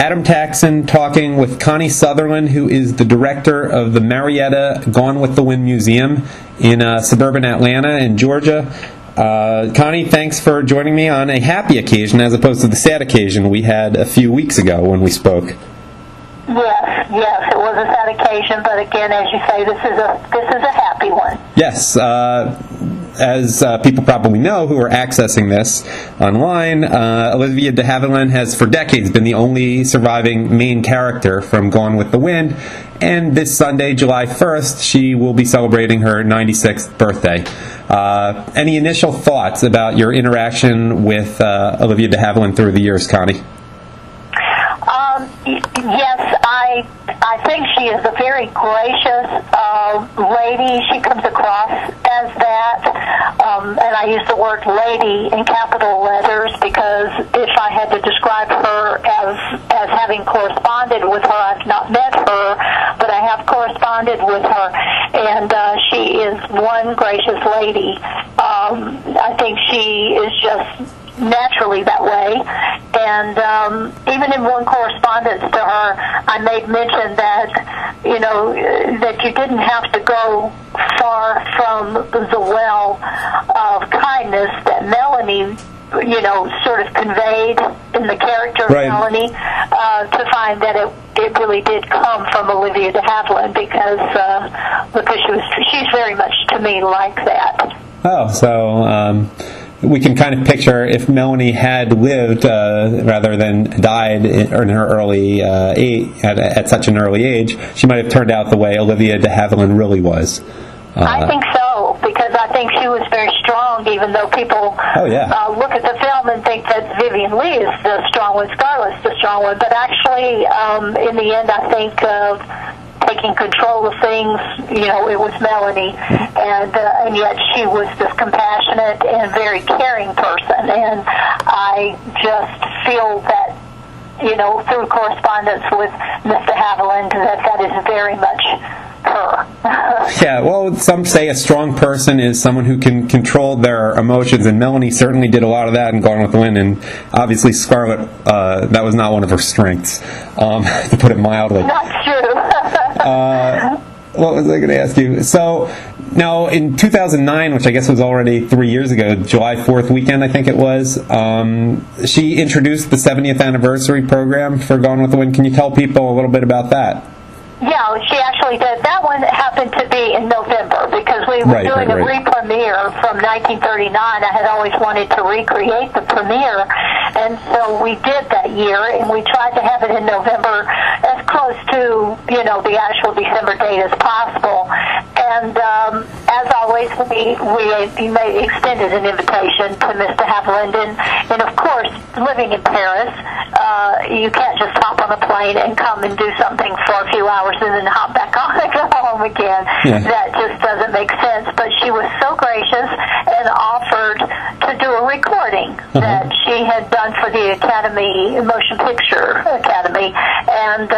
Adam Taxon talking with Connie Sutherland, who is the director of the Marietta Gone with the Wind Museum in suburban Atlanta in Georgia. Connie, thanks for joining me on a happy occasion as opposed to the sad occasion we had a few weeks ago when we spoke. Yes, it was a sad occasion, but again, as you say, this is a happy one. Yes, as people probably know who are accessing this online, Olivia de Havilland has for decades been the only surviving main character from Gone with the Wind, and this Sunday, July 1st, she will be celebrating her 96th birthday. Any initial thoughts about your interaction with Olivia de Havilland through the years, Connie? Yes, I think she is a very gracious lady. She comes across as that, and I use the word lady in capital letters because if I had to describe her as having corresponded with her, I've not met her, but I have corresponded with her, and she is one gracious lady. I think she is just naturally that way, and even in one correspondence to her, I made mention that that you didn't have to go far from the well of kindness that Melanie sort of conveyed in the character of Melanie, to find that it really did come from Olivia de Havilland because she's very much to me like that. Oh, so we can kind of picture if Melanie had lived rather than died in her early at such an early age, she might have turned out the way Olivia de Havilland really was. I think so, because I think she was very strong, even though people look at the film and think that Vivien Leigh is the strong one, Scarlett's the strong one, but actually, in the end, I think taking control of things, it was Melanie, and yet she was this compassionate and very caring person, and I just feel that, through correspondence with Mr. Havilland, that is very much her. Yeah, well, some say a strong person is someone who can control their emotions, and Melanie certainly did a lot of that in Gone with the Wind, and obviously Scarlett, that was not one of her strengths, to put it mildly. Not true. What was I going to ask you? So, now, in 2009, which I guess was already 3 years ago, July 4th weekend, I think it was, she introduced the 70th anniversary program for Gone with the Wind. Can you tell people a little bit about that? Yeah, she actually did. That one happened to be in November because we were doing a re-premiere from 1939. I had always wanted to recreate the premiere, and so we did that year, and we tried to have it in November as close to, the actual December date as possible. And as always, we extended an invitation to Mr. Havilland, and of course, living in Paris, you can't just hop on a plane and come and do something for a few hours and then hop back on and go home again. Yeah. That just doesn't make sense. But she was so gracious and offered to do a recording that she had done for the Academy, Motion Picture Academy, and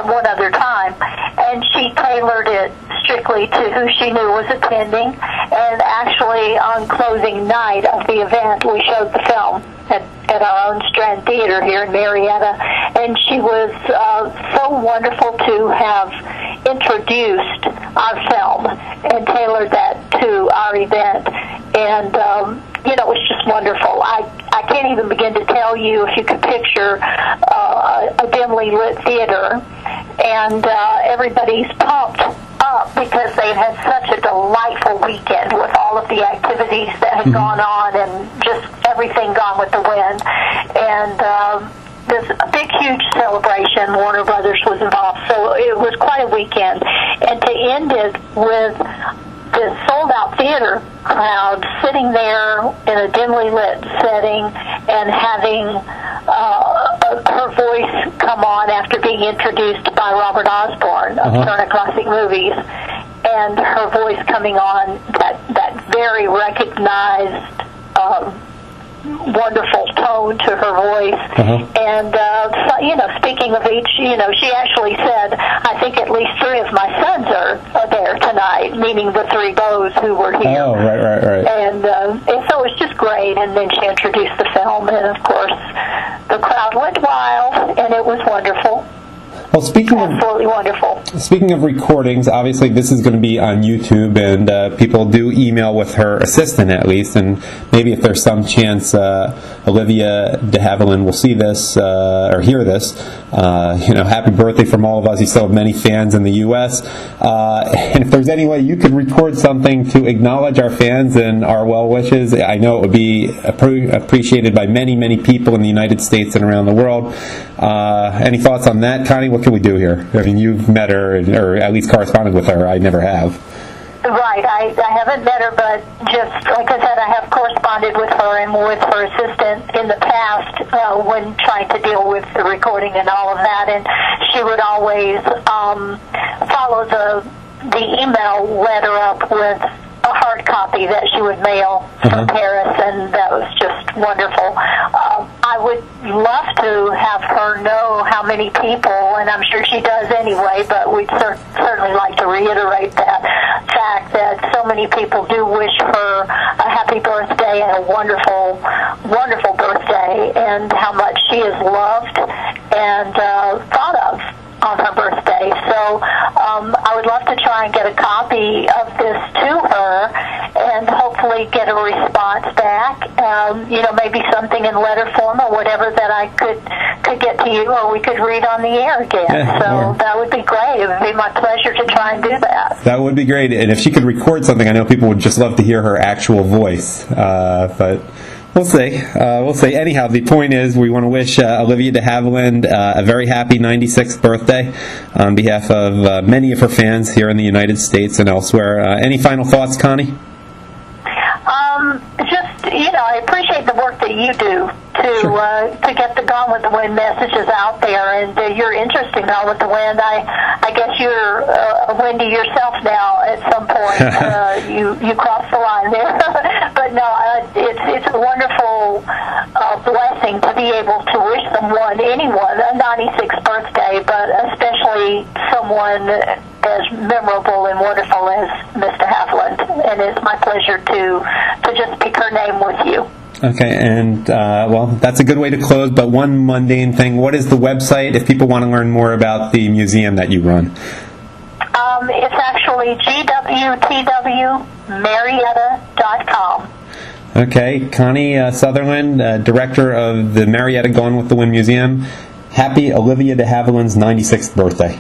one other time. And she tailored it strictly to who she knew was attending. And actually, on closing night of the event, we showed the film at our own Strand Theater here in Marietta, and she was so wonderful to have introduced our film and tailored that to our event, and it was just wonderful. I can't even begin to tell you, if you could picture a dimly lit theater, and everybody's pumped up because they've had such a delightful weekend with all of the activities that had gone on and just everything Gone with the Wind. And this big, huge celebration. Warner Brothers was involved, so it was quite a weekend. And to end it with this sold-out theater crowd sitting there in a dimly lit setting and having her voice come on after being introduced by Robert Osborne of Turner Classic Movies, and her voice coming on, that very recognized wonderful tone to her voice. And speaking of each, she actually said, I think at least 3 of my sons are there tonight, meaning the 3 beaux who were here. Oh, right. And so it was just great. And then she introduced the film, and of course the crowd went wild, Well, absolutely wonderful. Speaking of recordings, obviously this is going to be on YouTube, and people do email with her assistant at least, and maybe if there's some chance Olivia de Havilland will see this or hear this, happy birthday from all of us. You still have many fans in the U.S. And if there's any way you could record something to acknowledge our fans and our well wishes, I know it would be appreciated by many, many people in the United States and around the world. Any thoughts on that, Connie? What can we do here? I mean, you've met her, or at least corresponded with her. I never have. Right. I haven't met her, but just like I said, I have corresponded with her and with her assistant in the past when trying to deal with the recording and all of that, and she would always follow the email letter up with a hard copy that she would mail from Paris, and that was just wonderful. I would love to have her know how many people, and I'm sure she does anyway, but we'd certainly like to reiterate that fact that so many people do wish her a happy birthday and a wonderful, wonderful birthday, and how much she is loved and thought of on her birthday. So I would love to try and get a copy of this to her and hopefully get a response back, maybe something in letter form or whatever that I could get to you, or we could read on the air again. Yeah, so that would be great. It would be my pleasure to try and do that. That would be great. And if she could record something, I know people would just love to hear her actual voice. But we'll see. We'll see. Anyhow, the point is we want to wish Olivia de Havilland a very happy 96th birthday on behalf of many of her fans here in the United States and elsewhere. Any final thoughts, Connie? I appreciate the work that you do to get the Gone with the Wind messages out there, and your interest in Gone with the Wind. I guess you're a Windy yourself now at some point. You crossed the line there. But no, it's a wonderful blessing to be able to wish anyone, a 96th birthday, but especially someone as memorable and wonderful as Mr. Havilland. And it's my pleasure to just pick her name with you. Okay, and that's a good way to close, but one mundane thing. What is the website if people want to learn more about the museum that you run? It's actually gwtwmarietta.com. Okay, Connie Sutherland, director of the Marietta Gone with the Wind Museum. Happy Olivia de Havilland's 96th birthday.